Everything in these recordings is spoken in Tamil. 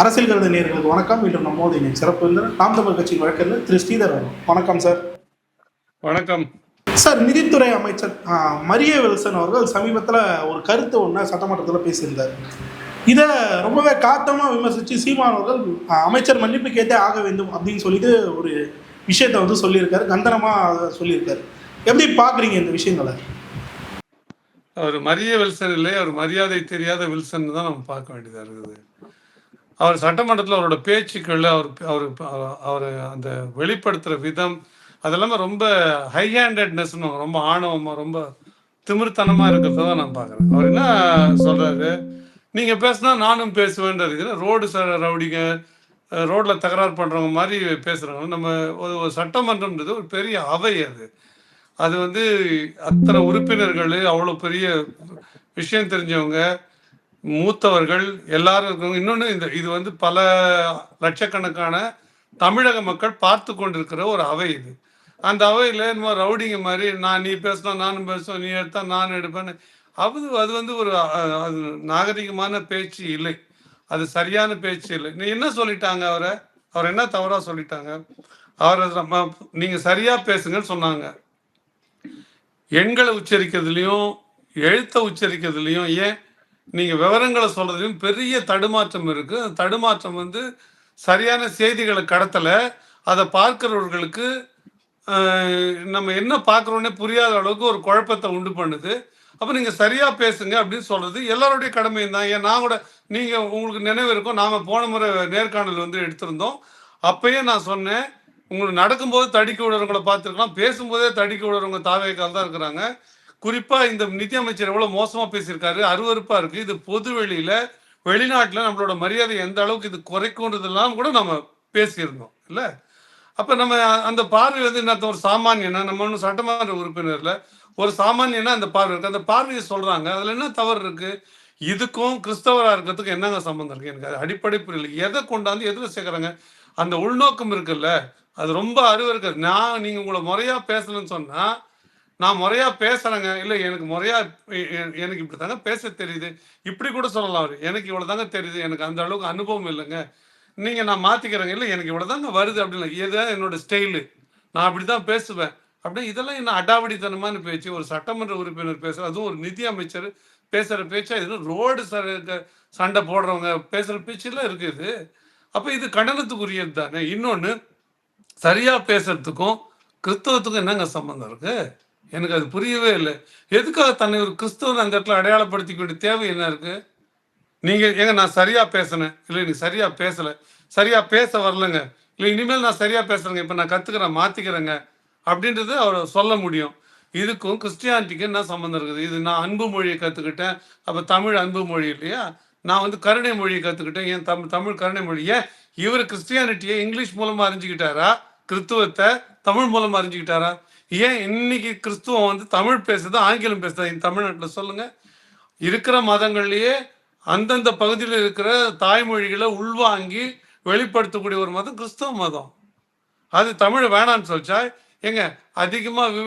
அரசியல் கருத நேயர்களுக்கு வணக்கம். இன்று நம்மோடு இன்னைக்கு சிறப்பு விருந்தினர் நாம் தமிழர் கட்சி வழக்கறிஞர் திரு ஸ்ரீதர் அவர்கள். வணக்கம் சார். வணக்கம் சார். நிதித்துறை அமைச்சர் மரிய வில்சன் அவர்கள் சமீபத்தில் ஒரு கருத்து ஒன்று சட்டமன்றத்தில் பேசியிருந்தார். இதை ரொம்பவே காத்தமாக விமர்சித்து சீமான் அவர்கள் அமைச்சர் மன்னிப்பு கேட்டே ஆக வேண்டும் அப்படின்னு சொல்லிட்டு ஒரு விஷயத்தை வந்து சொல்லியிருக்காரு, கண்டனமாக சொல்லியிருக்காரு. எப்படி பார்க்குறீங்க இந்த விஷயங்களை? அவர் மரிய வில்சன் இல்லை, அவர் மரியாதை தெரியாத வில்சன் தான் நம்ம பார்க்க வேண்டியதாக இருக்குது. அவர் சட்டமன்றத்தில் அவரோட பேச்சுக்கள், அவர் அந்த வெளிப்படுத்துகிற விதம் அதெல்லாமே ரொம்ப ஹை ஹேண்டட்னஸ்னு, ரொம்ப ஆணவமாக, ரொம்ப திமிர்த்தனமாக இருக்கிறத தான் நான் பார்க்குறேன். அவர் என்ன சொல்கிறாரு, நீங்கள் பேசுனா நானும் பேசுவேன்றது. ரோடு ரவுடிங்க, ரோட்டில் தகராறு பண்ணுறவங்க மாதிரி பேசுகிறாங்க. நம்ம ஒரு சட்டமன்றம்ன்றது ஒரு பெரிய அவை. அது வந்து அத்தனை உறுப்பினர்கள், அவ்வளோ பெரிய விஷயம் தெரிஞ்சவங்க, மூத்தவர்கள் எல்லாரும் இருக்கவங்க. இன்னொன்று, இது வந்து பல லட்சக்கணக்கான தமிழக மக்கள் பார்த்து கொண்டிருக்கிற ஒரு அவை இது. அந்த அவையில் இந்த ரவுடிங்க மாதிரி நீ பேசினா நானும் பேசுவேன், நீ எடுத்தா நான் எடுப்பேன்னு, அது வந்து ஒரு அது நாகரிகமான பேச்சு இல்லை, அது சரியான பேச்சு இல்லை. நீ என்ன சொல்லிட்டாங்க, அவர் என்ன தவறாக சொல்லிட்டாங்க? நீங்கள் சரியாக பேசுங்கன்னு சொன்னாங்க. எண்களை உச்சரிக்கிறதுலையும் எழுத்தை உச்சரிக்கிறதுலையும், ஏன் நீங்கள் விவரங்களை சொல்கிறதுலையும் பெரிய தடுமாற்றம் இருக்குது. அந்த தடுமாற்றம் வந்து சரியான செய்திகளை கடத்தலை. அதை பார்க்குறவர்களுக்கு நம்ம என்ன பார்க்குறோன்னே புரியாத அளவுக்கு ஒரு குழப்பத்தை உண்டு பண்ணுது. அப்போ நீங்கள் சரியாக பேசுங்க அப்படின்னு சொல்கிறது எல்லாருடைய கடமையும் தான். ஏன் நான் கூட, நீங்கள் உங்களுக்கு நினைவு இருக்கும், நாம் போன முறை நேர்காணல் வந்து எடுத்திருந்தோம். அப்பயே நான் சொன்னேன், உங்களுக்கு நடக்கும்போது தடிக்க விடுறவங்களை பார்த்துருக்கலாம், பேசும்போதே தடிக்க விடுறவங்க தாவேக்கால் தான் இருக்கிறாங்க. குறிப்பாக இந்த நிதியமைச்சர் எவ்வளோ மோசமாக பேசியிருக்காரு, அருவருப்பாக இருக்குது. இது பொது வெளியில், வெளிநாட்டில் நம்மளோட மரியாதை எந்த அளவுக்கு இது குறைக்குன்றதெல்லாம் கூட நம்ம பேசியிருந்தோம் இல்லை? அப்போ நம்ம அந்த பார்வை வந்து என்ன, ஒரு சாமானியனா, நம்ம ஒன்றும் சட்டமன்ற உறுப்பினரில் ஒரு சாமானியனா அந்த பார்வை இருக்குது. அந்த பார்வையை சொல்கிறாங்க, அதில் என்ன தவறு இருக்குது? இதுக்கும் கிறிஸ்தவராக இருக்கிறதுக்கு என்னங்க சம்மந்தம் இருக்குது? எனக்கு அது அடிப்படை புரியல. எதை கொண்டாந்து எதில் சேர்க்குறாங்க? அந்த உள்நோக்கம் இருக்குல்ல, அது ரொம்ப அருவருக்காது. நீங்கள் உங்களை முறையாக பேசணும்னு சொன்னால், நான் முறையாக பேசுகிறேங்க, இல்லை எனக்கு எனக்கு இப்படி தாங்க பேச தெரியுது, இப்படி கூட சொல்லலாம். அவர் எனக்கு இவ்வளோ தாங்க தெரியுது, எனக்கு அந்த அளவுக்கு அனுபவம் இல்லைங்க, நீங்கள் நான் மாற்றிக்கிறேங்க, இல்லை எனக்கு இவ்வளோ தாங்க வருது அப்படின்னு, இதுதான் என்னோடய ஸ்டைலு, நான் அப்படி தான் பேசுவேன் அப்படின்னு. இதெல்லாம் என்ன அடாவடித்தனமான பேச்சு? ஒரு சட்டமன்ற உறுப்பினர் பேசுகிற, அதுவும் ஒரு நிதி அமைச்சர் பேசுகிற பேச்சா இது? ரோடு சண்டை போடுறவங்க பேசுகிற பேச்செல்லாம் இருக்குது. அப்போ இது கண்டனத்துக்குரியது தானே. இன்னொன்று, சரியாக பேசுறதுக்கும் கிறிஸ்தவத்துக்கும் என்னங்க சம்மந்தம் இருக்குது? எனக்கு அது புரியவே இல்லை. எதுக்காக தன்னை ஒரு கிறிஸ்தவன் அந்த இடத்துல அடையாளப்படுத்திக்க வேண்டிய தேவை என்ன இருக்குது? நீங்கள் நான் சரியாக பேசினேன், இல்லை எனக்கு சரியாக பேசலை, சரியாக பேச வரலைங்க, இல்லை இனிமேல் நான் சரியாக பேசுகிறேங்க, இப்போ நான் கற்றுக்கிறேன், மாற்றிக்கிறேங்க அப்படின்றது அவர் சொல்ல முடியும். இதுக்கும் கிறிஸ்டியானிட்டிக்கும் என்ன சம்மந்தம் இருக்குது? இது நான் அன்பு மொழியை கற்றுக்கிட்டேன், அப்போ தமிழ் அன்பு மொழி இல்லையா? நான் வந்து கருணை மொழியை கற்றுக்கிட்டேன், ஏன் தமிழ் கருணை மொழி. ஏன் இவர் கிறிஸ்டியானிட்டியை இங்கிலீஷ் மூலமாக அறிஞ்சிக்கிட்டாரா, கிறிஸ்துவத்தை தமிழ் மூலமாக அறிஞ்சிக்கிட்டாரா? ஏன் இன்னைக்கு கிறிஸ்துவம் வந்து தமிழ் பேசுறது, ஆங்கிலம் பேசுறது இந்த தமிழ்நாட்டில்? சொல்லுங்கள். இருக்கிற மதங்கள்லேயே அந்தந்த பகுதியில் இருக்கிற தாய்மொழிகளை உள்வாங்கி வெளிப்படுத்தக்கூடிய ஒரு மதம் கிறிஸ்தவ மதம். அது தமிழ் வேணான்னு சொல்லிச்சா? எங்க அதிகமாக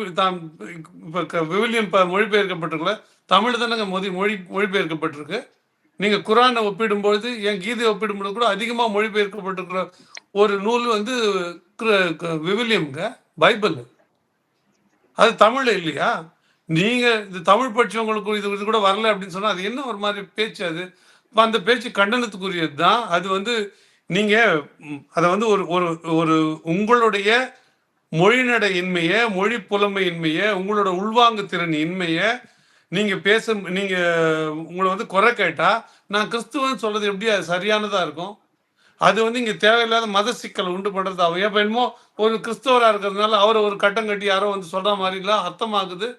இப்போ விவிலியம் மொழிபெயர்க்கப்பட்டிருக்கல, தமிழ் தானங்க மொழிபெயர்க்கப்பட்டிருக்கு. நீங்கள் குரானை ஒப்பிடும்பொழுது, என் கீதை ஒப்பிடும்பொழுது கூட அதிகமாக மொழிபெயர்க்கப்பட்டிருக்கிற ஒரு நூல் வந்து விவிலியம்ங்க, பைபிள். அது தமிழ் இல்லையா? நீங்கள் இது தமிழ் படித்தவங்களுக்கு இது கூட வரல அப்படின்னு சொன்னால் அது என்ன ஒரு மாதிரி பேச்சு அது? இப்போ அந்த பேச்சு கண்டனத்துக்குரியது தான். அது வந்து நீங்கள் அதை வந்து ஒரு ஒரு உங்களுடைய மொழிநடை இன்மையை, மொழி புலமை இன்மையை, உங்களோட உள்வாங்கு திறன் இன்மையை நீங்கள் உங்களை வந்து குறை கேட்டால், நான் கிறிஸ்துவன்னு சொல்கிறது எப்படி அது சரியானதாக இருக்கும்? அது வந்து இங்கே தேவையில்லாத மத சிக்கலை உண்டு பண்ணுறது. அவன் எப்போ என்னமோ ஒரு கிறிஸ்தவராக இருக்கிறதுனால அவரை ஒரு கட்டம் கட்டி யாரோ வந்து சொல்கிற மாதிரிலாம் அர்த்தமாகுது.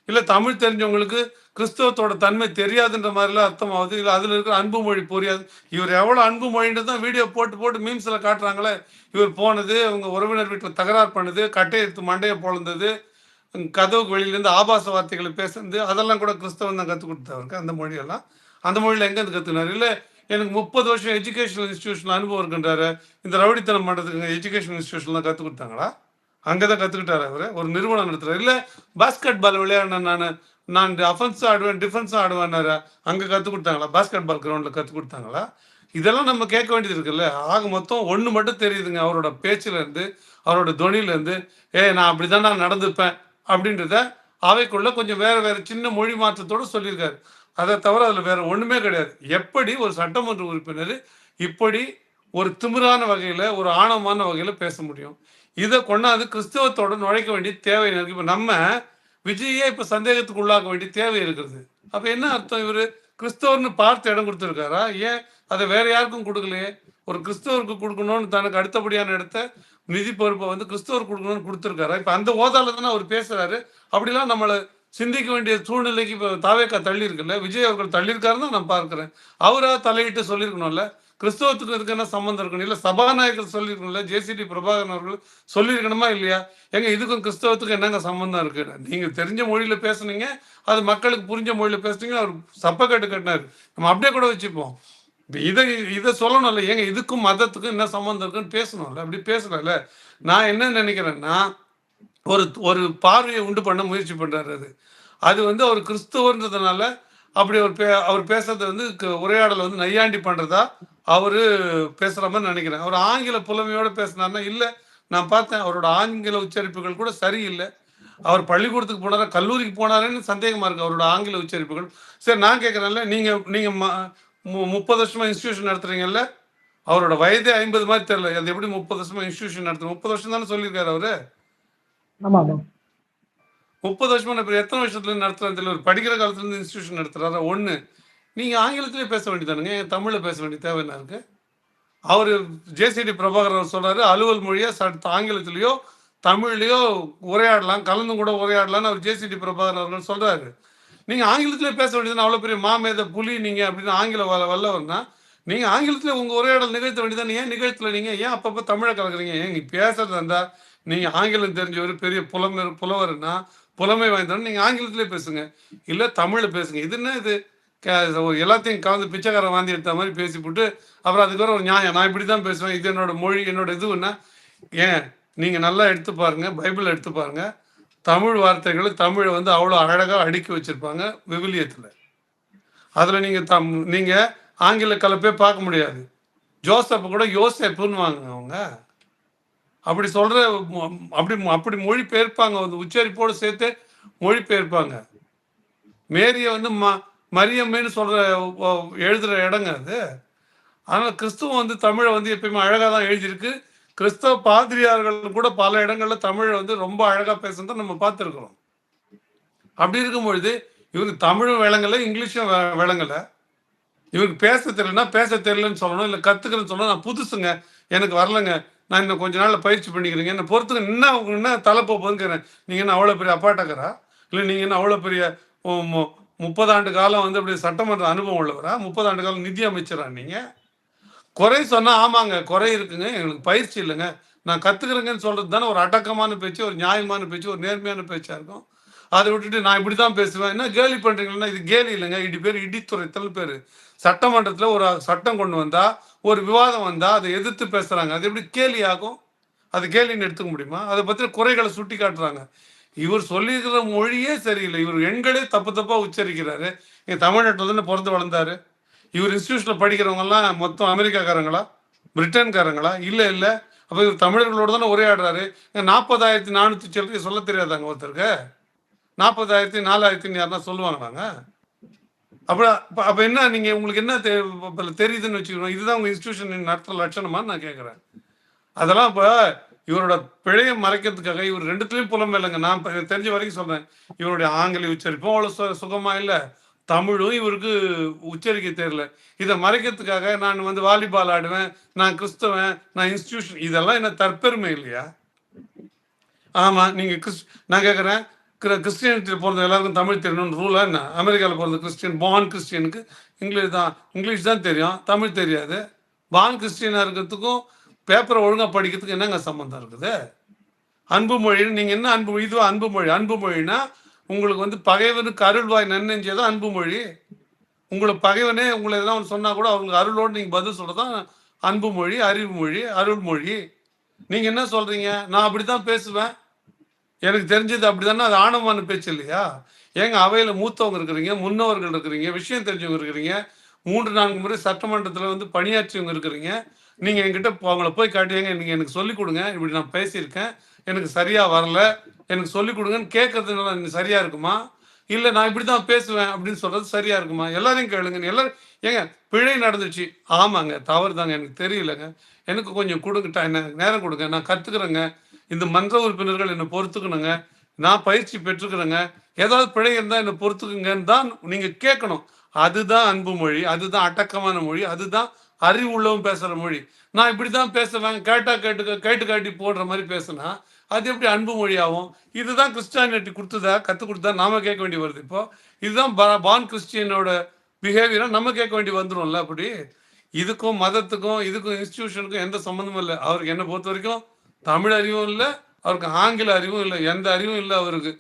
இல்லை தமிழ் தெரிஞ்சவங்களுக்கு கிறிஸ்தவத்தோட தன்மை தெரியாதுன்ற மாதிரிலாம் அர்த்தமாகுது. இல்லை அதில் இருக்கிற அன்பு மொழி புரியாது. இவர் எவ்வளோ அன்பு மொழின்றது தான் வீடியோ போட்டு மீம்ஸில் காட்டுறாங்களே. இவர் போனது, அவங்க உறவினர் வீட்டில் தகராறு பண்ணுது, கட்டையை எடுத்து மண்டையை பொழந்தது, கதவுக்கு வெளியிலேருந்து ஆபாச வார்த்தைகளை பேசுறது, அதெல்லாம் கூட கிறிஸ்தவன் தான் கற்றுக் கொடுத்தவருக்கு. அந்த மொழியெல்லாம் அந்த மொழியில் எங்கேருந்து கற்றுக்கினார்? இல்லை எனக்கு 30 வருஷம் எஜுகேஷனல் இன்ஸ்டியூஷனில் அனுபவம் இருக்குன்றாரு. இந்த ரவுடித்தனம் பண்ணுறதுக்கு எஜுகேஷனல் இன்ஸ்டியூஷன் தான் கற்றுக் கொடுத்தாங்களா? அங்கே தான் கற்றுக்கிட்டார் அவர். ஒரு நிறுவனம் நடத்துகிறார். இல்லை பாஸ்கெட் பால் விளையாடின நான் அஃபென்ஸும் ஆடுவேன் டிஃபென்ஸும் ஆடுவேன்னாரு, அங்கே கற்றுக் கொடுத்தாங்களா? பாஸ்கெட் பால் கிரவுண்டில் கற்றுக் கொடுத்தாங்களா? இதெல்லாம் நம்ம கேட்க வேண்டியது இருக்குல்ல. ஆக மொத்தம் ஒண்ணு மட்டும் தெரியுதுங்க. அவரோட பேச்சுல இருந்து, அவரோட தொனியில இருந்து, நான் அப்படிதான் நான் நடந்துப்பேன்." அப்படின்றத அவைக்குள்ள கொஞ்சம் வேற வேற சின்ன மொழி மாற்றத்தோட சொல்லியிருக்காரு. அத தவிர அதுல வேற ஒண்ணுமே கிடையாது. எப்படி ஒரு சட்டமன்ற உறுப்பினர் இப்படி ஒரு திமிரான வகையில, ஒரு ஆணவமான வகையில பேச முடியும்? இத கொண்டாந்து கிறிஸ்தவத்தோட நுழைக்க வேண்டிய தேவை இருக்கு. இப்ப நம்ம விஜய்யே இப்ப சந்தேகத்துக்கு உள்ளாக்க வேண்டிய தேவை இருக்குது. அப்ப என்ன அர்த்தம்? இவரு கிறிஸ்தவர்ன்னு பார்த்து இடம் குடுத்திருக்காரா? ஏன் அத வேற யாருக்கும் குடுக்கலையே? ஒரு கிறிஸ்தவருக்கு குடுக்கணும்னு தனக்கு அடுத்தபடியான இடத்த, நிதி பொறுப்ப வந்து கிறிஸ்தவருக்கு குடுக்கணும்னு குடுத்திருக்காரா? இப்ப அந்த ஓதால தானே அவரு பேசுறாரு. அப்படிலாம் நம்மள சிந்திக்க வேண்டிய சூழ்நிலைக்கு இப்ப தாவேக்கா தள்ளியிருக்குல்ல. விஜய் அவர்கள் தள்ளியிருக்காருன்னு தான் நான் பார்க்கிறேன். அவரா தலையிட்டு சொல்லியிருக்கணும்ல. கிறிஸ்தவத்துக்கு இதுக்கு என்ன சம்மந்தம் இருக்கணும்? இல்ல சபாநாயகர் சொல்லியிருக்கணும்ல. ஜேசிடி பிரபாகரன் அவர்கள் சொல்லியிருக்கணுமா இல்லையா? ஏங்க இதுக்கும் கிறிஸ்தவத்துக்கும் என்னங்க சம்மந்தம் இருக்கு? நீங்க தெரிஞ்ச மொழியில பேசுனீங்க. அது மக்களுக்கு புரிஞ்ச மொழியில பேசுனீங்க. அவர் சப்பக்கட்டு கட்டினாரு. நம்ம அப்படியே கூட வச்சுப்போம். இப்ப இத சொல்லணும்ல. ஏங்க இதுக்கும் மதத்துக்கும் என்ன சம்மந்தம் இருக்குன்னு பேசணும்ல. அப்படி பேசலல்ல. நான் என்ன நினைக்கிறேன்னா, ஒரு ஒரு பார்வைய உண்டு பண்ண முயற்சி பண்றாரு அது. அது வந்து அவர் கிறிஸ்தவர்ன்றதுனால, அப்படி அவர் பேசுறது வந்து உரையாடல வந்து நையாண்டி பண்றதா, அவரு பேசுற மாரி நெனைக்கிறேன். அவர் ஆங்கில புலமையோட பேசினார்னா, இல்ல நான் பார்த்தேன். அவரோட ஆங்கில உச்சரிப்புகள் கூட சரியில்ல. அவர் பள்ளிக்கூடத்துக்கு போனாரா, கல்லூரிக்கு போனாரான்னு சந்தேகமா இருக்கு அவரோட ஆங்கில உச்சரிப்புகள். சரி நான் கேட்கிறேன்ல, நீங்க நீங்க 30 வருஷமா இன்ஸ்டிடியூஷன் நடத்துறீங்கல்ல? அவரோட வயதே 50 மாரி தெரியல. அது எப்படி 30 வருஷமா இன்ஸ்டிடியூஷன் நடத்துறது? 30 வருஷம் தானே சொல்லியிருக்காரு அவரு. ஆமா ஆமா 30 வருஷமா நான் இப்ப எத்தன வருஷத்துல நடத்துறாருன்னு தெரியல. ஒரு படிக்கிற காலத்துல இருந்து இன்ஸ்டிடியூஷன் நடத்துறாரா? 1. நீங்க ஆங்கிலத்திலே பேச வேண்டியதானுங்க. ஏன் தமிழ்ல பேச வேண்டிய தேவை என்ன இருக்கு? அவரு ஜேசிடி பிரபாகர் அவர் சொல்றாரு, அலுவல் மொழியா ஆங்கிலத்திலயோ, தமிழ்லயோ உரையாடலாம், கலந்தும் கூட உரையாடலாம்ன்னு அவர் ஜேசிடி பிரபாகர் அவர்கள் சொல்றாரு. நீங்க ஆங்கிலத்திலே பேச வேண்டியதுதானே. அவ்வளோ பெரிய மாமேத புலி நீங்க அப்படின்னு ஆங்கில வல்லவர்னா, நீங்க ஆங்கிலத்திலே உங்க உரையாடல் நிகழ்த்த வேண்டியதுதானே. ஏன் நிகழ்த்தல நீங்க? ஏன் அப்பப்ப தமிழ கலக்குறீங்க? ஏன் நீ பேசுறதா இருந்தா, நீங்க ஆங்கிலம் தெரிஞ்சவரு, பெரிய புலவர்னா, புலமை வாய்ந்தவர்னா நீங்க ஆங்கிலத்திலே பேசுங்க. இல்ல தமிழ்ல பேசுங்க. இது என்ன இது? எல்லாத்தையும் கலந்து பிச்சைக்காரன் வாந்தி எடுத்த மாரி பேசிப்புட்டு, அப்புறம் அதுக்கப்புறம் ஒரு நியாயம். நான் இப்படிதான் பேசுவேன். இது என்னோட மொழி, என்னோட இதுன்னா, ஏன் நீங்க நல்லா எடுத்து பாருங்க. பைபிள் எடுத்து பாருங்க. தமிழ் வார்த்தைகள தமிழ வந்து அவ்வளோ அழகா அடுக்கி வச்சிருப்பாங்க விவிலியத்துல. அதுல நீங்க ஆங்கில கலப்பே பார்க்க முடியாது. ஜோசப் கூட யோசேப்புன்னுவாங்க அவங்க. அப்படி சொல்ற அப்படி அப்படி மொழிபெயர்ப்பாங்க. வந்து உச்சரிப்போடு சேர்த்து மொழிபெயர்ப்பாங்க. மேரிய வந்து மரியம்மேன்னு சொல்ற எழுதுற இடங்க அது. ஆனா கிறிஸ்துவம் வந்து தமிழ வந்து எப்பயுமே அழகா தான் எழுதியிருக்கு. கிறிஸ்தவ பாதிரியார்கள் கூட பல இடங்கள்ல தமிழ வந்து ரொம்ப அழகா பேசுனத நம்ம பார்த்திருக்கிறோம். அப்படி இருக்கும் பொழுது, இவருக்கு தமிழும் விளங்கல, இங்கிலீஷும் விளங்கல. இவருக்கு பேச தெரியலன்னா, பேச தெரியலன்னு சொல்லணும். இல்ல கத்துக்கிறேன்னு சொல்லணும். நான் புதுசுங்க. எனக்கு வரலங்க. நான் இன்னும் கொஞ்ச நாள்ல பயிற்சி பண்ணிக்கிறேங்க. என்ன பொறுத்துங்க. என்ன தல போகுதுன்னு கேட்கிறேன். நீங்க என்ன அவ்வளோ பெரிய அப்பாட்டக்கரா? இல்ல நீங்க என்ன அவ்வளோ பெரிய 30 ஆண்டு காலம் வந்து அப்படி சட்டமன்ற அனுபவம் உள்ளவரா? 30 ஆண்டு காலம் நிதி அமைச்சரா நீங்க? குறை சொன்னா ஆமாங்க. குறை இருக்குங்க. எங்களுக்கு பயிற்சி இல்லங்க. நான் கத்துக்கிறேங்கன்னு சொல்றது தானே ஒரு அடக்கமான பேச்சு, ஒரு நியாயமான பேச்சு, ஒரு நேர்மையான பேச்சா இருக்கும். அத விட்டுட்டு நான் இப்படித்தான் பேசுவேன். என்ன கேலி பண்றீங்கன்னா, இது கேலி இல்லங்க. இது பேரு இடித்துரைத்தல் பேரு. சட்டமன்றத்துல ஒரு சட்டம் கொண்டு வந்தா, ஒரு விவாதம் வந்தா, அத எதிர்த்து பேசுறாங்க. அது எப்படி கேலி ஆகும்? அது கேலின்னு எடுத்துக்க முடியுமா? அத பத்தின குறைகள சுட்டி காட்டுறாங்க. இவர் சொல்லியிருக்கிற மொழியே சரியில்ல. இவர் எண்களே தப்பு தப்பா உச்சரிக்கிறாரு. இங்க தமிழ்நாட்டுல தானே பொறந்து வளர்ந்தாரு. இவர் இன்ஸ்டிடியூஷன்ல படிக்கிறவங்கலாம் மொத்தம் அமெரிக்காக்காரங்களா? பிரிட்டன்காரங்களா? இல்ல, இல்ல. அப்ப இவர் தமிழர்களோட தானே உரையாடுறாரு. 40,400 சில்லறைய சொல்ல தெரியாதாங்க ஒருத்தருக்கு? 40,000 4,000ன்னு யாருன்னா சொல்லுவாங்களாங்க? அப்ப அப்ப என்ன நீங்க உங்களுக்கு என்ன தெரியுதுன்னு வச்சுக்கணும். இதுதான் உங்க இன்ஸ்டிடியூஷன் நடத்துற லட்சணமான்னு நான் கேட்கிறேன். அதெல்லாம் இப்ப இவரோட பிழைய மறைக்கிறதுக்காக இவர் 2த்துலயும் புலமை இல்லைங்க. நான் தெரிஞ்ச வரைக்கும் சொல்றேன். இவருடைய ஆங்கில உச்சரிப்பும் அவ்வளோ சுகமா இல்ல. தமிழும் இவருக்கு உச்சரிக்க தெரியல. இத மறைக்கிறதுக்காக நான் வந்து வாலிபால் ஆடுவேன், நான் கிறிஸ்தவன், நான் இன்ஸ்டிடியூஷன் இதெல்லாம் என்ன தற்பெருமை இல்லையா? ஆமா. நீங்க நான் கேட்கிறேன். கிறிஸ்டியானிட்டில பொறந்த எல்லாருக்கும் தமிழ் தெரியணும்னு ரூலா என்ன? அமெரிக்கால பொறந்த கிறிஸ்டியனுக்கு இங்கிலீஷ் தான் தெரியும். தமிழ் தெரியாது. கிறிஸ்டியனா இருக்கிறதுக்கும் பேப்பர ஒழுங்கா படிக்கிறதுக்கு என்னங்க சம்மந்தம் இருக்குது? அன்பு மொழின்னு நீங்க என்ன இதுவா அன்பு மொழி? அன்பு மொழின்னா உங்களுக்கு வந்து பகைவனுக்கு அருள்வாய் நன்னெஞ்சே தான் அன்பு மொழி. உங்களுக்கு பகைவனே உங்கள எதனா ஒண்ணு சொன்னா கூட அவங்களுக்கு அருளோடு நீங்க பதில் சொல்றது தான் அன்பு மொழி, அறிவு மொழி, அருள் மொழி. நீங்க என்ன சொல்றீங்க? நான் அப்படித்தான் பேசுவேன். எனக்கு தெரிஞ்சது அப்படிதானே. அது ஆணவமான பேச்சு இல்லையா? ஏங்க அவையில மூத்தவங்க இருக்கிறீங்க, முன்னவர்கள் இருக்கிறீங்க, விஷயம் தெரிஞ்சவங்க இருக்கிறீங்க, 3-4 முறை சட்டமன்றத்தில் வந்து பணியாற்றியவங்க இருக்கிறீங்க. நீங்க என்கிட்ட அவங்கள போய் காட்டுவீங்க, நீங்க எனக்கு சொல்லிக் கொடுங்க, இப்படி நான் பேசியிருக்கேன், எனக்கு சரியா வரல, எனக்கு சொல்லிக் கொடுங்கன்னு கேட்கறதுனால சரியா இருக்குமா? இல்ல நான் இப்படி தான் பேசுவேன் அப்படின்னு சொல்றது சரியா இருக்குமா? எல்லாரையும் கேளுங்க. எல்லாரும் ஏங்க பிழை நடந்துச்சு. ஆமாங்க, தவறு தாங்க, எனக்கு தெரியலங்க. எனக்கு கொஞ்சம் கொடுங்க, நேரம் கொடுங்க, நான் கத்துக்கிறேங்க. இந்த மன்ற உறுப்பினர்கள் என்னை பொறுத்துக்கணுங்க. நான் பயிற்சி பெற்றுக்கிறேங்க. ஏதாவது பிழை இருந்தால் என்னை பொறுத்துக்குங்கன்னு தான் நீங்க கேட்கணும். அதுதான் அன்பு மொழி, அதுதான் அடக்கமான மொழி, அதுதான் அறிவு உள்ளவன் பேசுற மொழி. நான் இப்படி தான் பேசுவேன், கேட்டா கேட்டு காட்டி போடுற மாதிரி பேசுனா அது எப்படி அன்பு மொழியாகும்? இதுதான் கிறிஸ்டியானிட்டி கற்றுக் கொடுத்தா நாம கேட்க வேண்டி வருது. இப்போ இதுதான் பான் கிறிஸ்டியனோட பிஹேவியரா நம்ம கேட்க வேண்டி வந்துடும்ல. அப்படி இதுக்கும் மதத்துக்கும் இதுக்கும் இன்ஸ்டிடியூஷனுக்கும் எந்த சம்மந்தமும் இல்லை. அவருக்கு என்னை பொறுத்த வரைக்கும் தமிழ் அறிவும் இல்லை, அவருக்கு ஆங்கில அறிவும் இல்லை, எந்த அறிவும் இல்லை அவருக்கு.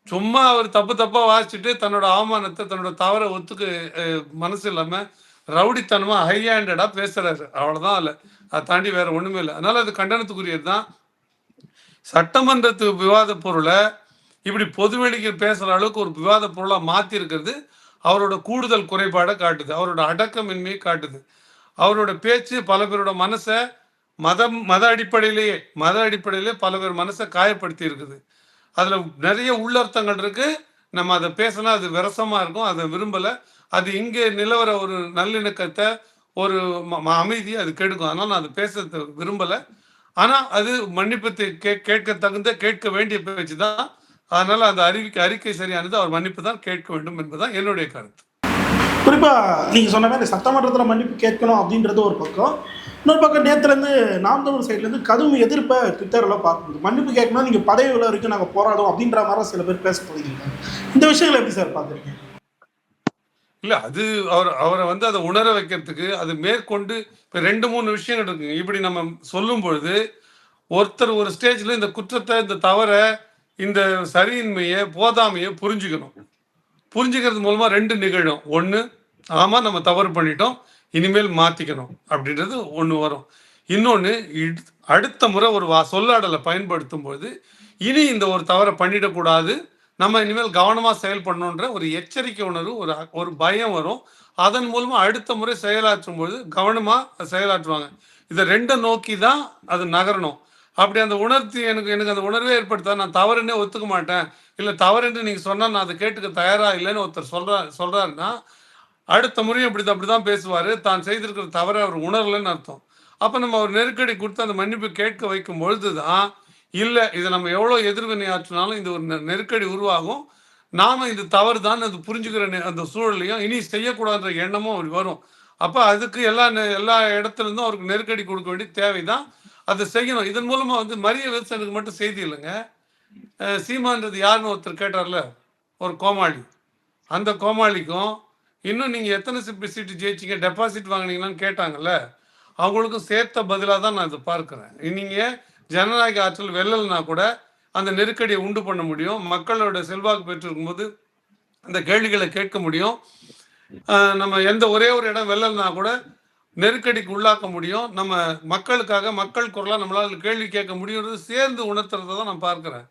சும்மா அவர் தப்பா வாசிச்சுட்டு தன்னோட அவமானத்தை தன்னோட தவறை ஒத்துக்கு மனசு இல்லாம ரவுடித்தனமா ஹை ஹேண்டடா பேசுறாரு. அவ்வளவுதான். இல்லை அதை தாண்டி வேற ஒண்ணுமே இல்லை. அதனால அது கண்டனத்துக்குரியது தான். சட்டமன்றத்து விவாத பொருளை இப்படி பொதுவெளிக்கு பேசுற அளவுக்கு ஒரு விவாத பொருளா மாத்தி இருக்கிறது அவரோட கூடுதல் குறைபாடை காட்டுது, அவரோட அடக்கமின்மையை காட்டுது. அவரோட பேச்சு பல பேரோட மனசை மத அடிப்படையிலேயே பல பேர் மனசை காயப்படுத்தி இருக்குது. அதுல நிறைய உள்ளர்த்தங்கள் இருக்கு. நம்ம அதை பேசினா அது விரசமா இருக்கும், அதை விரும்பல. அது இங்கே நிலவர ஒரு நல்லிணக்கத்தை ஒரு அமைதியை அது கெடுக்கும். அதனால நான் அதை பேச விரும்பல. ஆனா அது மன்னிப்பு கேட்க வேண்டிய பேச்சு தான். அதனால அந்த அறிக்கை சரியானது. அவர் மன்னிப்பு தான் கேட்க வேண்டும் என்பதுதான் என்னுடைய கருத்து. குறிப்பா நீங்க சொன்ன மாதிரி சட்டமன்றத்தில் மன்னிப்பு கேட்கணும் அப்படின்றது ஒரு பக்கம். இன்னொரு பக்கம் நேற்றுலேருந்து நாம் தமிழ் சைட்லேருந்து கடும் எதிர்ப்பை ட்விட்டரில் பார்க்குது. மன்னிப்பு கேட்கணும், நீங்கள் பதவி உள்ள வரைக்கும் நாங்கள் போராடும் அப்படின்ற மாதிரி சில பேர் பேச போகிறீங்க. இந்த விஷயங்களை எப்படி சார் பார்க்குறீங்க? இல்லை, அது அவரை வந்து அதை உணர வைக்கிறதுக்கு அது மேற்கொண்டு இப்போ 2-3 விஷயங்கள் இருக்குங்க. இப்படி நம்ம சொல்லும் பொழுது ஒருத்தர் ஒரு ஸ்டேஜில் இந்த குற்றத்தை, இந்த தவறை, இந்த சரியின்மையை, போதாமையை புரிஞ்சுக்கிறது மூலமா 2 நிகழும். ஒன்று, ஆமாம் நம்ம தவறு பண்ணிட்டோம், இனிமேல் மாற்றிக்கணும் அப்படின்றது ஒன்று வரும். இன்னொன்று, அடுத்த முறை ஒரு சொல்லாடலை பயன்படுத்தும் பொழுது இனி இந்த ஒரு தவறை பண்ணிடக்கூடாது, நம்ம இனிமேல் கவனமாக செயல்படணுன்ற ஒரு எச்சரிக்கை உணர்வு, ஒரு பயம் வரும். அதன் மூலமாக அடுத்த முறை செயலாற்றும் பொழுது கவனமாக செயலாற்றுவாங்க. இதை 2 நோக்கி தான் அது நகரணும். அப்படி அந்த உணர்த்தி எனக்கு அந்த உணர்வே ஏற்படுத்தா நான் தவறுன்னே ஒத்துக்க மாட்டேன், இல்லை தவறுன்னு நீங்கள் சொன்னால் நான் அதை கேட்டுக்க தயாராக இல்லைன்னு ஒருத்தர் சொல்கிறாருன்னா அடுத்த முறையும் அப்படிதான் பேசுவார். தான் செய்திருக்கிற தவறை அவர் உணரலைன்னு அர்த்தம். அப்போ நம்ம ஒரு நெருக்கடி கொடுத்து அந்த மன்னிப்பு கேட்க வைக்கும் பொழுது தான், இல்லை இதை நம்ம எவ்வளோ எதிர்வினை ஆற்றினாலும் இந்த ஒரு நெருக்கடி உருவாகும், நாம இது தவறு தான் அது புரிஞ்சுக்கிற அந்த சூழலையும் இனி செய்யக்கூடாதுன்ற எண்ணமும் அவர் வரும். அப்போ அதுக்கு எல்லா இடத்துல இருந்தும் அவருக்கு நெருக்கடி கொடுக்க வேண்டிய தேவைதான், அதை செய்யணும். இதன் மூலமா வந்து மரிய வில்சனுக்கு மட்டும் செய்தி இல்லைங்க. சீமான்றது யாருன்னு ஒருத்தர் கேட்டார்ல, ஒரு கோமாளி. அந்த கோமாளிக்கும் இன்னும் நீங்க எத்தனை சீட்டு ஜெயிச்சிங்க, டெபாசிட் வாங்கினீங்களான்னு கேட்டாங்கல்ல, அவங்களுக்கும் சேர்த்த பதிலாக தான் நான் இதை பார்க்கிறேன். நீங்க ஜனநாயக ஆற்றல் வெல்லல்னா கூட அந்த நெருக்கடியை உண்டு பண்ண முடியும். மக்களோட செல்வாக்கு பெற்றிருக்கும் போது அந்த கேள்விகளை கேட்க முடியும். நம்ம ஒரே ஒரு இடம் வெல்லல்னா கூட நெருக்கடிக்கு உள்ளாக்க முடியும். நம்ம மக்களுக்காக மக்கள் குரலா நம்மளால கேள்வி கேட்க முடியும்ன்றது சேர்ந்து உணர்த்துறதை தான் நான் பார்க்கிறேன்.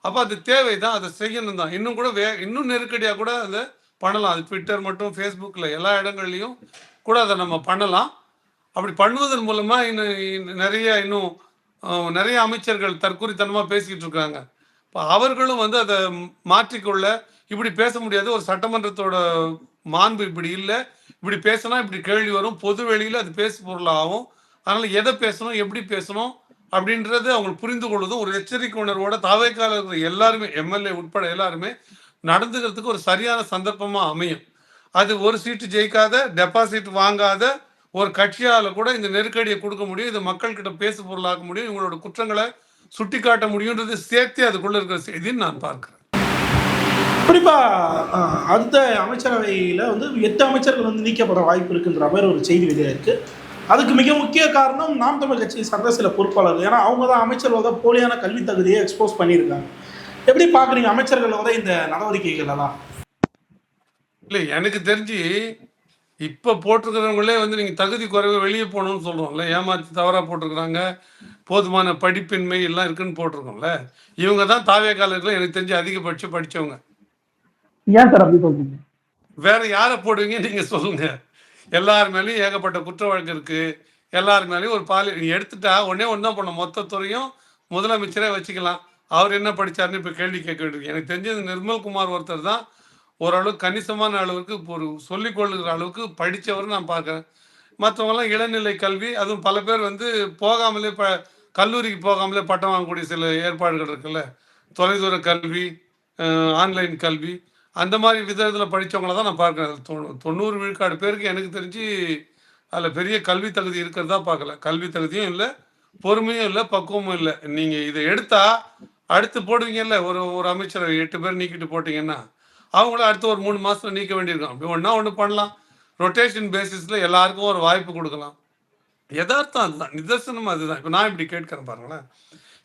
அப்போ அது தேவைதான், அதை செய்யணும் தான். இன்னும் கூட இன்னும் நெருக்கடியாக கூட அதை பண்ணலாம். அது ட்விட்டர் மட்டும், ஃபேஸ்புக்கில் எல்லா இடங்கள்லையும் கூட அதை நம்ம பண்ணலாம். அப்படி பண்ணுவதன் மூலமா இன்னும் நிறைய அமைச்சர்கள் தற்கொலைத்தனமாக பேசிக்கிட்டு இருக்காங்க. இப்போ அவர்களும் வந்து அதை மாற்றிக்கொள்ள, இப்படி பேச முடியாது, ஒரு சட்டமன்றத்தோட மாண்பு இப்படி இல்லை, இப்படி பேசினா இப்படி கேள்வி வரும், பொது வெளியில் அது பேசு பொருளாகும். அதனால எதை பேசணும், எப்படி பேசணும் அப்படின்றது அவங்களுக்கு புரிந்து கொள்வதும் ஒரு எச்சரிக்கை உணர்வோட தாவேக்கால இருக்கிற எல்லாருமே, எம்எல்ஏ உட்பட எல்லாருமே நடந்துக்கிறதுக்கு ஒரு சரியான சந்தர்ப்பமாக அமையும். அது ஒரு சீட்டு ஜெயிக்காத, டெபாசிட் வாங்காத ஒரு கட்சியால் கூட இந்த நெருக்கடியை கொடுக்க முடியும், இது மக்கள்கிட்ட பேசு பொருளாக்க முடியும், இவங்களோட குற்றங்களை சுட்டி காட்ட முடியுன்றது சேர்த்தே அதுக்குள்ள இருக்கிற செய்தின்னு நான் பார்க்கிறேன். குறிப்பா அடுத்த அமைச்சரவையில் வந்து 8 அமைச்சர்கள் வந்து நீக்கப்பட வாய்ப்பு இருக்குன்ற மாதிரி ஒரு செய்தி வெளியாயிருக்கு. அதுக்கு மிக முக்கிய காரணம் நாம் தமிழ் கட்சியை சார்ந்த சில பொறுப்பாளர்கள். ஏன்னா அவங்க தான் அமைச்சர்களோட போலியான கல்வி தகுதியை எக்ஸ்போஸ் பண்ணியிருக்காங்க. எப்படி பார்க்குறீங்க அமைச்சர்களோட இந்த நடவடிக்கைகள் எல்லாம்? இல்லை, எனக்கு தெரிஞ்சு இப்போ போட்டிருக்கிறவங்களே வந்து நீங்கள் தகுதி குறைவு வெளியே போகணும்னு சொல்கிறோம்ல, ஏமாற்றி தவறாக போட்டிருக்கிறாங்க, போதுமான படிப்பின்மை எல்லாம் இருக்குன்னு போட்டிருக்கோம்ல, இவங்க தான் தாவேக்காலர்கள் எனக்கு தெரிஞ்சு அதிகபட்சம் படித்தவங்க. ஏன் சார் அப்படி சொல்றீங்க? வேற யாரை போடுவீங்க நீங்க சொல்லுங்க. எல்லார் மேலேயும் ஏகப்பட்ட குற்ற வழக்கு இருக்கு. எல்லார் மேலேயும் ஒரு எடுத்துட்டா ஒண்ணே ஒண்ணு தான் பண்ணும். மொத்த துறையும் முதலமைச்சரே வச்சுக்கலாம். அவர் என்ன படிச்சாருன்னு இப்ப கேள்வி கேட்க வேண்டியது. எனக்கு தெரிஞ்சது நிர்மல்குமார் ஒருத்தர் தான் ஓரளவுக்கு கணிசமான அளவுக்கு ஒரு சொல்லிக் கொள்ளுகிற அளவுக்கு படிச்சவர்ன்னு நான் பார்க்கிறேன். மற்றவங்கலாம் இளநிலை கல்வி, அதுவும் பல பேர் வந்து போகாமலே கல்லூரிக்கு போகாமலே பட்டம் வாங்கக்கூடிய சில ஏற்பாடுகள் இருக்குல்ல. தொலைதூர கல்வி, ஆன்லைன் கல்வி, அந்த மாதிரி விதத்தில் படித்தவங்கள தான் நான் பார்க்குறேன். 90 விழுக்காடு பேருக்கு எனக்கு தெரிஞ்சு அதில் பெரிய கல்வி தகுதி இருக்கிறதா பார்க்கல. கல்வி தகுதியும் இல்லை, பொறுமையும் இல்லை, பக்குவமும் இல்லை. நீங்கள் இதை எடுத்தா அடுத்து போடுவீங்கல்ல, ஒரு ஒரு அமைச்சரை 8 பேர் நீக்கிட்டு போட்டிங்கன்னா அவங்கள அடுத்து ஒரு 3 மாதத்தில் நீக்க வேண்டியிருக்கும். அப்படி ஒன்று பண்ணலாம். ரொட்டேஷன் பேசிஸில் எல்லாருக்கும் ஒரு வாய்ப்பு கொடுக்கலாம். யதார்த்தம் அதுதான், நிதர்சனம் அதுதான். இப்போ நான் இப்படி கேட்குறேன் பாருங்களேன்.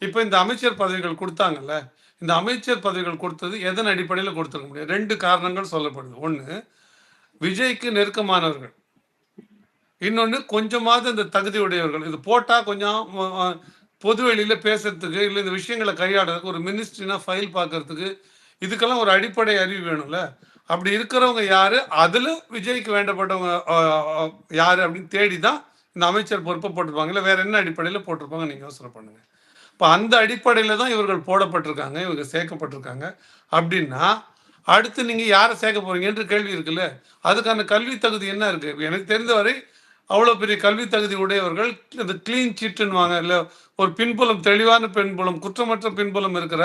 இப்போ இந்த அமைச்சர் பதவிகள் கொடுத்தாங்கல்ல, இந்த அமைச்சர் பதவிகள் கொடுத்தது எதன் அடிப்படையில் கொடுத்துருக்க முடியும்? 2 காரணங்கள் சொல்லப்படுது. ஒன்று, விஜய்க்கு நெருக்கமானவர்கள். இன்னொன்று, கொஞ்சமாவது இந்த தகுதி உடையவர்கள். இது போட்டால் கொஞ்சம் பொது வெளியில் பேசுறதுக்கு, இல்லை இந்த விஷயங்களை கையாடுறதுக்கு, ஒரு மினிஸ்ட்ரினா ஃபைல் பார்க்கறதுக்கு, இதுக்கெல்லாம் ஒரு அடிப்படை அறிவு வேணும்ல. அப்படி இருக்கிறவங்க யாரு, அதில் விஜய்க்கு வேண்டப்பட்டவங்க யாரு அப்படின்னு தேடி தான் இந்த அமைச்சர் பொறுப்பை போட்டிருப்பாங்க. இல்லை வேற என்ன அடிப்படையில் போட்டிருப்பாங்க நீங்கள் யோசனை பண்ணுங்க. இப்போ அந்த அடிப்படையில் தான் இவர்கள் போடப்பட்டிருக்காங்க, இவங்க சேர்க்கப்பட்டிருக்காங்க. அப்படின்னா அடுத்து நீங்கள் யாரை சேர்க்க போறீங்கன்ற கேள்வி இருக்குல்ல. அதுக்கான கல்வி தகுதி என்ன இருக்கு? எனக்கு தெரிந்தவரை அவ்வளோ பெரிய கல்வி தகுதி உடையவர்கள், இந்த கிளீன் சீட்டுன்னுவாங்க இல்லை, ஒரு பின்புலம், தெளிவான பின்புலம், குற்றமற்ற பின்புலம் இருக்கிற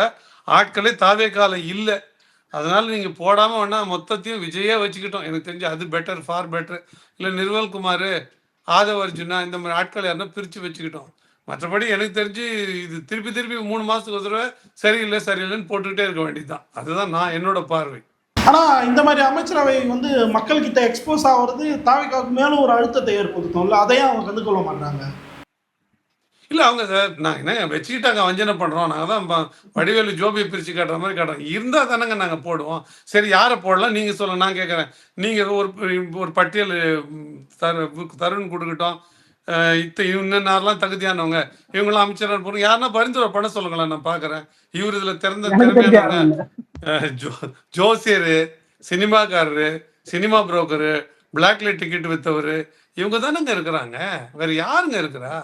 ஆட்களே தாவேக்கால இல்லை. அதனால நீங்கள் போடாமல் வேணா மொத்தத்தையும் விஜயே வச்சுக்கிட்டோம். எனக்கு தெரிஞ்சு அது பெட்டர், ஃபார் பெட்டர். இல்லை நிர்மல்குமார், ஆதவ அர்ஜுனா, இந்த மாதிரி ஆட்கள் யாருன்னா பிரித்து வச்சுக்கிட்டோம். மற்றபடி எனக்கு தெரிஞ்சு இது திருப்பி 3 மாதத்துக்கு ஒரு தடவை சரியில்லைன்னு போட்டுக்கிட்டே இருக்க வேண்டியதுதான். அதுதான் நான் என்னோட பார்வை. ஆனால் இந்த மாதிரி அமைச்சரவை வந்து மக்கள்கிட்ட எக்ஸ்போஸ் ஆகிறது தாவேக்காவுக்கு மேலும் ஒரு அழுத்தத்தை ஏற்படுத்தும்ல, அதையும் அவங்க கண்டுகொள்ள மாட்டாங்க. இல்லை அவங்க சார், நாங்கள் என்ன வச்சுக்கிட்டாங்க, வஞ்சனை பண்ணுறோம். நாங்கள் தான் வடிவேலு ஜோபியை பிரித்து காட்டுற மாதிரி காட்டுறோம். இருந்தால் தானேங்க நாங்கள் போடுவோம். சரி, யாரை போடலாம் நீங்கள் சொல்ல, நான் கேட்குறேன். நீங்கள் ஒரு பட்டியல் தருண் கொடுக்கட்டும். இன்னும் யாரெல்லாம் தகுதியானவங்க, இவங்களாம் அமைச்சராக போகிறோம், யாருன்னா பரிந்துரை பண்ண சொல்லுங்களேன், நான் பார்க்குறேன். இவர் இதில் திறமையானவங்க. ஜோசியரு, சினிமாக்காரரு, சினிமா புரோக்கரு, பிளாக்ல டிக்கெட் வித்தவர், இவங்க தானேங்க இருக்கிறாங்க. வேற யாருங்க இருக்கிறா?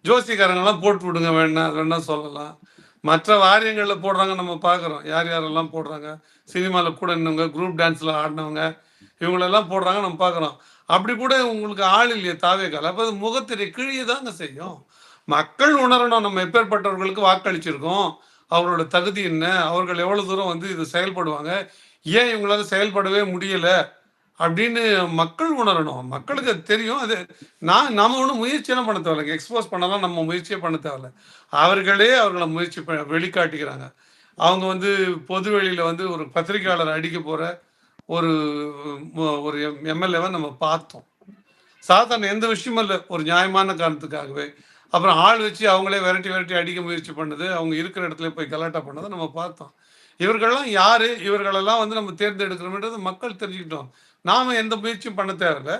ஜோசிக்காரங்கெல்லாம் போட்டு விடுங்க, வேணா சொல்லலாம். மற்ற வாரியங்களில் போடுறாங்க, நம்ம பார்க்குறோம். யாரெல்லாம் போடுறாங்க, சினிமாவில் கூட இன்னவங்க, குரூப் டான்ஸில் ஆடினவங்க, இவங்களெல்லாம் போடுறாங்க, நம்ம பார்க்குறோம். அப்படி கூட உங்களுக்கு ஆள் இல்லையே தாவேக்கால. அப்போ அது முகத்திரை கிழிய தாங்க செய்யும். மக்கள் உணரணும், நம்ம எப்பேற்பட்டவர்களுக்கு வாக்களிச்சிருக்கோம், அவரோட தகுதி என்ன, அவர்கள் எவ்வளோ தூரம் வந்து இது செயல்படுவாங்க, ஏன் இவங்களால செயல்படவே முடியலை அப்படின்னு மக்கள் உணரணும். மக்களுக்கு அது தெரியும். அது நாம ஒன்றும் முயற்சியெல்லாம் பண்ண தேவையில்லை. எக்ஸ்போஸ் பண்ணலாம் நம்ம முயற்சியே பண்ண தேவையில்லை. அவர்களை முயற்சி வெளிக்காட்டிக்கிறாங்க. அவங்க வந்து பொது வெளியில் வந்து ஒரு பத்திரிகையாளர் அடிக்க போகிற ஒரு ஒரு எம்எல்ஏவை நம்ம பார்த்தோம். சாதாரண எந்த விஷயமும் இல்லை, ஒரு நியாயமான காரணத்துக்காகவே. அப்புறம் ஆள் வச்சு அவங்களே விரட்டி அடிக்க முயற்சி பண்ணது, அவங்க இருக்கிற இடத்துல போய் கலாட்டா பண்ணதை நம்ம பார்த்தோம். இவர்கள்லாம் யாரு, இவர்களெல்லாம் வந்து நம்ம தேர்ந்தெடுக்கிறோம்ன்றது மக்கள் தெரிஞ்சுக்கிட்டோம். நாம எந்த முயற்சியும் பண்ண தேவையில்லை.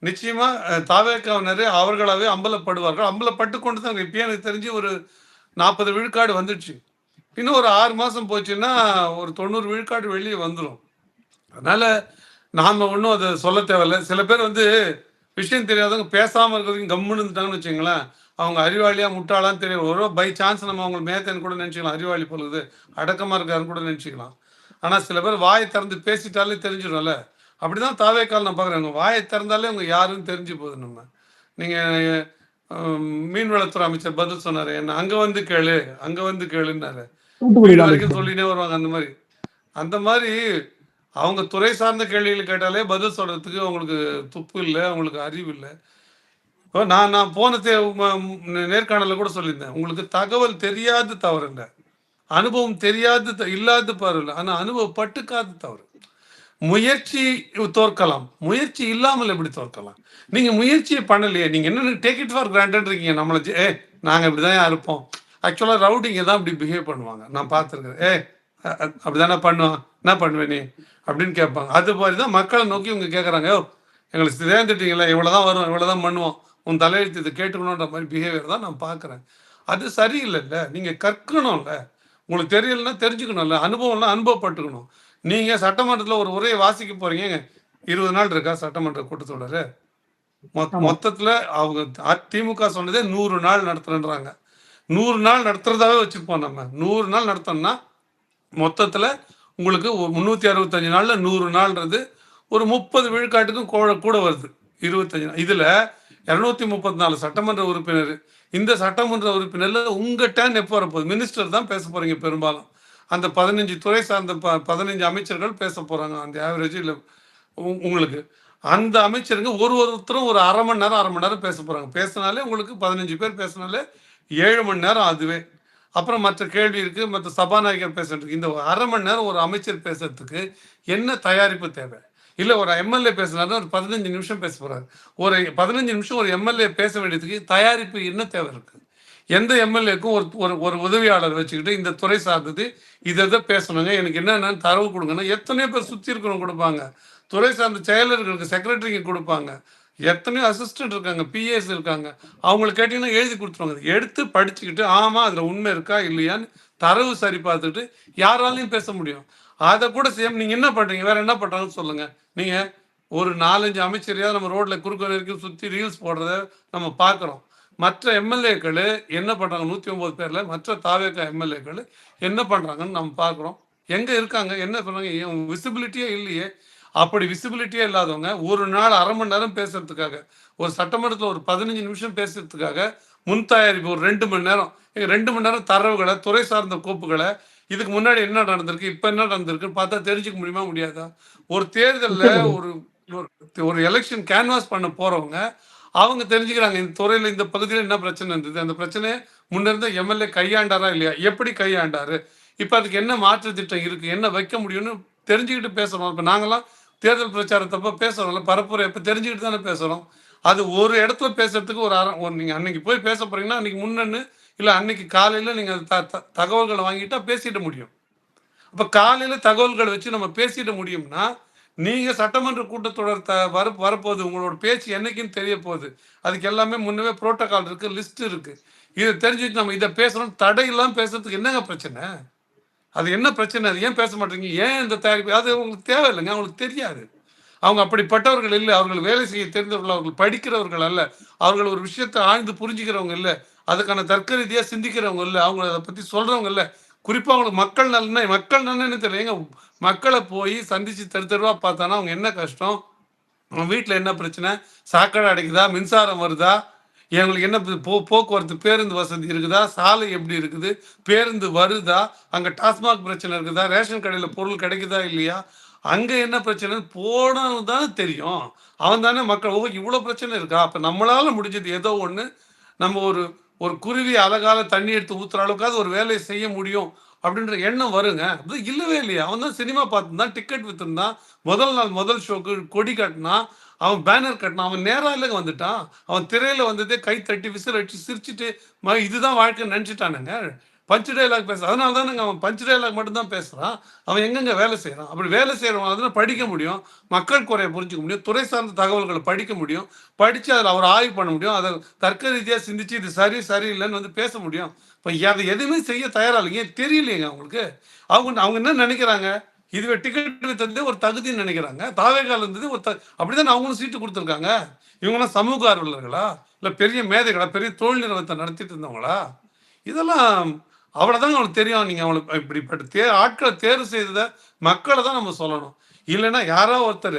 நிச்சயமா தாவேக்காவினரே அவர்களாவே அம்பலப்படுவார்கள். அம்பலப்பட்டு கொண்டு தான் இப்பயே எனக்கு தெரிஞ்சு ஒரு 40 விழுக்காடு வந்துடுச்சு. இன்னும் ஒரு 6 மாதம் போச்சுன்னா ஒரு 90 விழுக்காடு வெளியே வந்துடும். அதனால நாம ஒன்றும் அதை சொல்ல தேவையில்லை. சில பேர் வந்து விஷயம் தெரியாதவங்க பேசாமல் இருக்கிறதுக்கு கம்முன்னு இருந்துட்டாங்கன்னு வச்சுங்களேன், அவங்க அறிவாளியா முட்டாளான்னு தெரியும். ஒரு பை சான்ஸ் நம்ம அவங்க மேத்தன்னு கூட நினச்சிக்கலாம், அறிவாளி பொழுது அடக்கமாக இருக்காருன்னு கூட நினச்சிக்கலாம். ஆனால் சில பேர் வாயை திறந்து பேசிட்டாலே தெரிஞ்சிடும்ல. அப்படிதான் தாவேக்கால் நான் பார்க்குறேன். அவங்க வாயை திறந்தாலே அவங்க யாருன்னு தெரிஞ்சு போகுது. நம்ம நீங்கள் மீன்வளத்துறை அமைச்சர் பதில் சொன்னார், என்ன அங்கே வந்து கேளுன்னாரு. வீடு வரைக்கும் சொல்லினே வருவாங்க. அந்த மாதிரி அவங்க துறை சார்ந்த கேள்விகள் கேட்டாலே பதில் சொல்றதுக்கு அவங்களுக்கு துப்பு இல்லை, அவங்களுக்கு அறிவு இல்லை. நான் போன நேர்காணல கூட சொல்லியிருந்தேன், உங்களுக்கு தகவல் தெரியாது தவறு இல்லை, அனுபவம் தெரியாது இல்லாத பாரு இல்லை, ஆனால் அனுபவப்பட்டுக்காது தவறு. முயற்சி தோற்கலாம், முயற்சி இல்லாமல் எப்படி தோற்கலாம்? நீங்க முயற்சியை பண்ணலையே, நீங்க என்ன டேக் இட் ஃபார் கிராண்டட் இருக்கீங்க. நம்மளை நாங்க இப்படிதான் இருப்போம். ஆக்சுவலா ரவுடிங்க தான் இப்படி பிஹேவ் பண்ணுவாங்க, நான் பார்த்துருக்கேன். அப்படிதானே பண்ணுவான், என்ன பண்ணுவேன் நீ அப்படின்னு கேட்பாங்க. அது மாதிரி தான் மக்களை நோக்கி இவங்க கேட்குறாங்க, எங்களுக்கு சேர்ந்துட்டீங்களா, இவ்வளோதான் வரும், இவ்வளோதான் பண்ணுவோம், உன் தலையெழுத்து இதை கேட்டுக்கணுன்ற மாதிரி பிஹேவியர் தான் நான் பார்க்குறேன். அது சரியில்லைல்ல. நீங்கள் கற்கணும்ல, உங்களுக்கு தெரியலன்னா தெரிஞ்சுக்கணும்ல, அனுபவம்லாம் அனுபவப்பட்டுக்கணும். நீங்கள் சட்டமன்றத்தில் ஒரு உரையை வாசிக்க போகிறீங்க, 20 நாள் இருக்கா சட்டமன்ற கூட்டத்தொடர்? ஆமா மொத்தத்துல அவங்க திமுக சொன்னதே 100 நாள் நடத்துறேன்றாங்க. 100 நாள் நடத்துறதாவே வச்சுப்போம் நம்ம. 100 நாள் நடத்தோம்னா மொத்தத்துல உங்களுக்கு 365 நாள்ல 100 நாள்ன்றது ஒரு 30 விழுக்காட்டுக்கும் கூட வருது. 25 நாள். இதுல 234 சட்டமன்ற உறுப்பினர். இந்த சட்டமன்ற உறுப்பினர்ல உங்க டர்ன் எப்போ வரப்போகுது? மினிஸ்டர் தான் பேச போறீங்க பெரும்பாலும். அந்த 15 துறை சார்ந்த 15 அமைச்சர்கள் பேச போறாங்க. அந்த ஆவரேஜ் இல்ல உங்களுக்கு. அந்த அமைச்சருங்க ஒருத்தரும் ஒரு 1/2 மணி நேரம், 1/2 மணி நேரம் பேச போறாங்க. பேசினாலே உங்களுக்கு 15 பேர் பேசினாலே 7 மணி நேரம் அதுவே. அப்புறம் மற்ற கேள்வி இருக்கு, மற்ற சபாநாயகர் பேசுறதுக்கு. இந்த 1/2 மணி நேரம் ஒரு அமைச்சர் பேசுறதுக்கு என்ன தயாரிப்பு தேவை? இல்ல ஒரு எம்எல்ஏ பேசினாருன்னா ஒரு 15 நிமிஷம் பேச போறாரு. ஒரு 15 நிமிஷம் ஒரு எம்எல்ஏ பேச வேண்டியதுக்கு தயாரிப்பு என்ன தேவை இருக்கு? எந்த எம்எல்ஏக்கும் ஒரு ஒரு ஒரு உதவியாளர் வச்சுக்கிட்டு இந்த துறை சார்ந்தது இதை பேசணுங்க, எனக்கு என்னென்ன தரவு கொடுங்கன்னா எத்தனையோ பேர் சுற்றி இருக்கிறவங்க கொடுப்பாங்க. துறை சார்ந்த செயலர்களுக்கு செக்ரட்டரிக்கு கொடுப்பாங்க. எத்தனையோ அசிஸ்டன்ட் இருக்காங்க, பிஏஎஸ் இருக்காங்க. அவங்களுக்கு கேட்டீங்கன்னா எழுதி கொடுத்துருவாங்க. எடுத்து படிச்சுக்கிட்டு ஆமாம் அதில் உண்மை இருக்கா இல்லையான்னு தரவு சரி பார்த்துட்டு யாராலையும் பேச முடியும். அதை கூட சேம் நீங்கள் என்ன பண்ணுறீங்க, வேற என்ன பண்ணுறாங்கன்னு சொல்லுங்கள். நீங்கள் ஒரு 4-5 அமைச்சரையாவது நம்ம ரோட்டில் குறுக்க வரைக்கும் சுற்றி ரீல்ஸ் போடுறத நம்ம பார்க்குறோம். மற்ற எம்எல்ஏக்கள் என்ன பண்ணுறாங்க? 109 பேரில் மற்ற தாவேக எம்எல்ஏக்கள் என்ன பண்ணுறாங்கன்னு நம்ம பார்க்குறோம். எங்கே இருக்காங்க, என்ன பண்ணுறாங்க? விசிபிலிட்டியே இல்லையே. அப்படி விசிபிலிட்டியே இல்லாதவங்க ஒரு நாள் 1/2 மணி நேரம் பேசுறதுக்காக, ஒரு சட்டமன்றத்தில் ஒரு 15 நிமிஷம் பேசுறதுக்காக முன் தயாரிப்பு ஒரு 2 மணி நேரம், 2 மணி நேரம் தரவுகளை, துறை சார்ந்த கோப்புகளை, இதுக்கு முன்னாடி என்ன நடந்திருக்கு, இப்போ என்ன நடந்திருக்குன்னு பார்த்தா தெரிஞ்சுக்க முடியுமா முடியாதா? ஒரு தேர்தலில் ஒரு ஒரு எலெக்ஷன் கேன்வாஸ் பண்ண போறவங்க அவங்க தெரிஞ்சுக்கிறாங்க இந்த துறையில் இந்த பகுதியில் என்ன பிரச்சனை இருந்தது, அந்த பிரச்சனையை முன்னிருந்த எம்எல்ஏ கையாண்டாரா இல்லையா, எப்படி கையாண்டாரு, இப்போ அதுக்கு என்ன மாற்று திட்டம் இருக்கு, என்ன வைக்க முடியும்னு தெரிஞ்சுக்கிட்டு பேசுறோம். இப்போ நாங்களாம் தேர்தல் பிரச்சாரத்தப்ப பேசுறோம்ல, பரப்புரை இப்போ தெரிஞ்சுக்கிட்டு தானே பேசுறோம். அது ஒரு இடத்துல பேசுறதுக்கு நீங்க அன்னைக்கு போய் பேச போறீங்கன்னா அன்னைக்கு முன்னன்னு இல்லை அன்னைக்கு காலையில் நீங்கள் தகவல்களை வாங்கிட்டா பேசிட முடியும். அப்போ காலையில் தகவல்களை வச்சு நம்ம பேசிட முடியும்னா நீங்கள் சட்டமன்ற கூட்டத்தொடர் வரப்போகுது, உங்களோட பேச்சு என்னைக்குன்னு தெரிய போகுது. அதுக்கு எல்லாமே முன்னவே புரோட்டோகால் இருக்குது, லிஸ்ட் இருக்குது. இதை தெரிஞ்சுட்டு நம்ம இதை பேசுகிறோம். தடையெல்லாம் பேசுறதுக்கு என்னங்க பிரச்சனை? அது என்ன பிரச்சனை? அது ஏன் பேச மாட்டேங்க? ஏன் இந்த தயாரிப்பு? அது உங்களுக்கு தேவையில்லைங்க, அவங்களுக்கு தெரியாது. அவங்க அப்படிப்பட்டவர்கள் இல்லை. அவர்கள் வேலை செய்ய தெரிந்தவர்கள், அவர்கள் படிக்கிறவர்கள் அல்ல, அவர்கள் ஒரு விஷயத்தை ஆழ்ந்து புரிஞ்சுக்கிறவங்க இல்லை, அதுக்கான தர்க்க ரீதியாக சிந்திக்கிறவங்க இல்லை, அவங்க அதை பற்றி சொல்கிறவங்க இல்லை. குறிப்பாக அவங்களுக்கு மக்கள் நலன்னு தெரியல. மக்களை போய் சந்தித்து தெருவாக பார்த்தானா அவங்க என்ன கஷ்டம், அவங்க வீட்டில் என்ன பிரச்சனை, சாக்கடை அடைக்குதா, மின்சாரம் வருதா, எங்களுக்கு என்ன போக்குவரத்து பேருந்து வசதி இருக்குதா, சாலை எப்படி இருக்குது, பேருந்து வருதா, அங்கே டாஸ்மாக் பிரச்சனை இருக்குதா, ரேஷன் கடையில் பொருள் கிடைக்குதா இல்லையா, அங்கே என்ன பிரச்சனை போனவன் தானே தெரியும். அவன் தானே மக்கள் இவ்வளோ பிரச்சனை இருக்கா, அப்போ நம்மளால் முடிஞ்சது ஏதோ ஒன்று, நம்ம ஒரு ஒரு குருவி அழகால தண்ணி எடுத்து ஊற்றுற அளவுக்காவது ஒரு வேலையை செய்ய முடியும் அப்படின்ற எண்ணம் வருங்க. அது இல்லவே இல்லையா. அவன் தான் சினிமா பார்த்துருந்தான், டிக்கெட் விற்றுருந்தான், முதல் நாள் முதல் ஷோக்கு கொடி கட்டினான், அவன் பேனர் கட்டினான், அவன் நேராக இல்லைங்க வந்துட்டான். அவன் திரையில் வந்ததே கை தட்டி விசில் அடிச்சு சிரிச்சுட்டு இதுதான் வாழ்க்கைன்னு நினச்சிட்டானுங்க. பஞ்சு டைலாக் பேச அதனால தானேங்க அவன் பஞ்சு டைலாக் மட்டும்தான் பேசுகிறான். அவன் எங்கெங்க வேலை செய்கிறான்? அப்படி வேலை செய்கிறவங்க தான் படிக்க முடியும், மக்கள் குறைய புரிஞ்சிக்க முடியும், துறை சார்ந்த தகவல்களை படிக்க முடியும், படித்து அதில் அவர் ஆய்வு பண்ண முடியும், அதை தர்க்க ரீதியாக சிந்திச்சு இது சரியில்லைன்னு வந்து பேச முடியும். இப்போ அதை எதுவுமே செய்ய தயாராக இல்லைங்க, தெரியலையேங்க அவங்களுக்கு. அவங்க என்ன நினைக்கிறாங்க, இதுவே டிக்கெட் வித்ததே ஒரு தகுதின்னு நினைக்கிறாங்க. தாவேகால இருந்தது அப்படிதான் அவங்களும் சீட்டு கொடுத்துருக்காங்க. இவங்கெல்லாம் சமூக ஆர்வலர்களா, இல்லை பெரிய மேதைகளா, பெரிய தொழில் நிறுவனத்தை நடத்திட்டு இருந்தவங்களா? இதெல்லாம் அவ்வளோதாங்க அவங்களுக்கு தெரியும். நீங்கள் அவங்களுக்கு இப்படிப்பட்ட ஆட்களை தேர்வு செய்ததை மக்களை தான் நம்ம சொல்லணும். இல்லைன்னா யாரோ ஒருத்தர்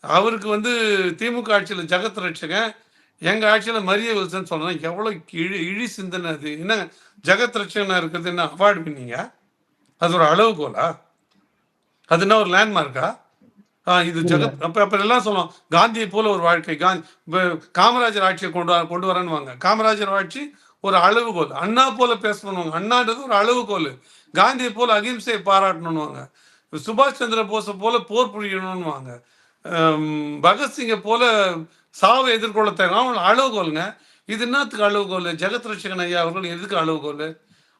அவருக்கு வந்து திமுக ஆட்சியில் ஜெகத் ரட்சகன், எங்கள் ஆட்சியில் மரிய வில்சன் சொல்லணும். எவ்வளோ இழி சிந்தனை அது. என்ன ஜெகத் ரட்சகனாக இருக்கிறது என்ன அவார்டு பண்ணீங்க? அது ஒரு அளவுகோலா? அது என்ன ஒரு லேண்ட்மார்க்கா? இது ஜெகத் அப்போ எல்லாம் சொல்லுவோம் காந்தியை போல ஒரு வாழ்க்கை, காமராஜர் ஆட்சியை கொண்டு வரேன்னு. காமராஜர் ஆட்சி ஒரு அளவுகோல். அண்ணா போல பேசணுவாங்க, அண்ணான்றது ஒரு அளவுகோல். காந்தியை போல அகிம்சையை பாராட்டணும்னுவாங்க, சுபாஷ் சந்திர போஸை போல போர் புரியணும்னுவாங்க, பகத்சிங்கை போல சாவை எதிர்கொள்ள தேவை அளவுகோலுங்க. இது என்னத்துக்கு அளவுகோல்? ஜெகத் ரட்சகன் ஐயா அவர்கள் எதுக்கு அளவுகோல்?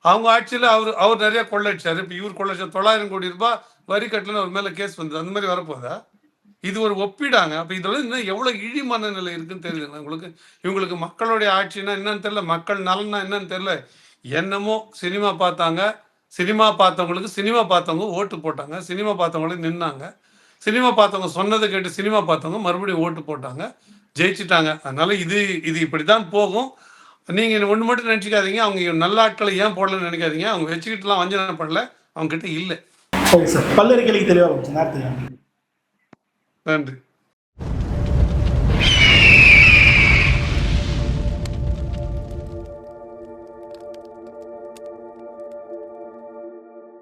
அவங்க ஆட்சியில் அவர் நிறைய கொள்ளடிச்சாரு. இப்போ இவர் கொள்ளடிச்சார் 900 கோடி ரூபாய் வரி கட்டலன்னு அவர் மேலே கேஸ் வந்தது. அந்த மாதிரி வரப்போதா? இது ஒரு ஒப்பிடாங்க. அப்போ இதோட இன்னும் எவ்வளோ இழி மனநிலை இருக்குன்னு தெரியல உங்களுக்கு. இவங்களுக்கு மக்களுடைய ஆட்சினா என்னன்னு தெரியல, மக்கள் நலன்னா என்னன்னு தெரியல. என்னமோ சினிமா பார்த்தாங்க, சினிமா பார்த்தவங்களுக்கு சினிமா பார்த்தவங்க ஓட்டு போட்டாங்க, சினிமா பார்த்தவங்களுக்கு நின்னாங்க. சினிமா பார்த்தவங்க சொன்னதை கேட்டு சினிமா பார்த்தவங்க மறுபடியும் ஓட்டு போட்டாங்க, ஜெயிச்சிட்டாங்க. அதனால இது இது இப்படி தான் போகும். நீங்கள் ஒன்று மட்டும் நினச்சிக்காதீங்க, அவங்க நல்ல ஆட்களை ஏன் போடலன்னு நினைக்காதீங்க. அவங்க வச்சுக்கிட்டுலாம் வஞ்சனை பண்ணல, அவங்க கிட்ட இல்லை. சரி சார், பல்லறிக்கலைக்கு தெளிவாக நேரத்துக்கு நன்றி.